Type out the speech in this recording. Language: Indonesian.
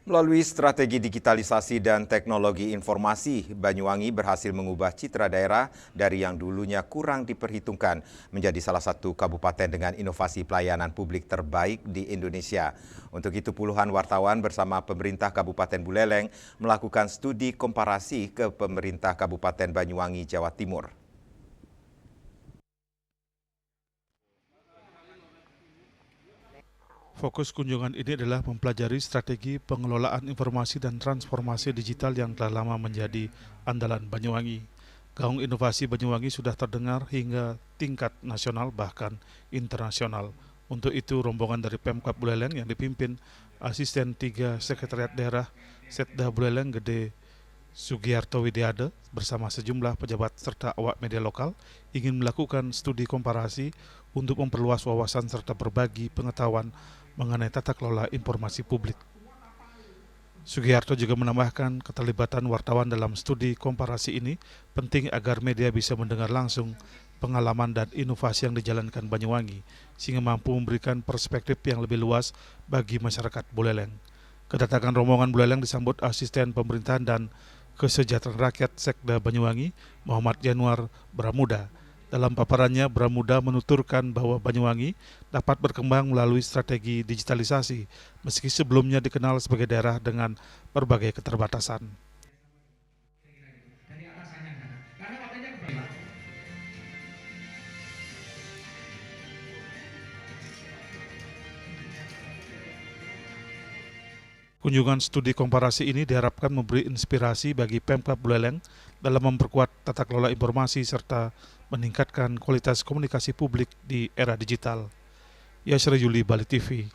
Melalui strategi digitalisasi dan teknologi informasi, Banyuwangi berhasil mengubah citra daerah dari yang dulunya kurang diperhitungkan menjadi salah satu kabupaten dengan inovasi pelayanan publik terbaik di Indonesia. Untuk itu puluhan wartawan bersama pemerintah Kabupaten Buleleng melakukan studi komparasi ke pemerintah Kabupaten Banyuwangi, Jawa Timur. Fokus kunjungan ini adalah mempelajari strategi pengelolaan informasi dan transformasi digital yang telah lama menjadi andalan Banyuwangi. Gaung inovasi Banyuwangi sudah terdengar hingga tingkat nasional bahkan internasional. Untuk itu rombongan dari Pemkab Buleleng yang dipimpin Asisten 3 Sekretariat Daerah Setda Buleleng Gede Sugiarto Widiade bersama sejumlah pejabat serta awak media lokal ingin melakukan studi komparasi untuk memperluas wawasan serta berbagi pengetahuan mengenai tata kelola informasi publik. Sugiarto juga menambahkan keterlibatan wartawan dalam studi komparasi ini penting agar media bisa mendengar langsung pengalaman dan inovasi yang dijalankan Banyuwangi sehingga mampu memberikan perspektif yang lebih luas bagi masyarakat Buleleng. Kedatangan rombongan Buleleng disambut Asisten Pemerintahan dan Kesejahteraan Rakyat Sekda Banyuwangi, Muhammad Januar Bramuda. Dalam paparannya, Bramuda menuturkan bahwa Banyuwangi dapat berkembang melalui strategi digitalisasi, meski sebelumnya dikenal sebagai daerah dengan berbagai keterbatasan. Kunjungan studi komparasi ini diharapkan memberi inspirasi bagi Pemkab Buleleng dalam memperkuat tata kelola informasi serta meningkatkan kualitas komunikasi publik di era digital. Yasri Yuli, Bali TV.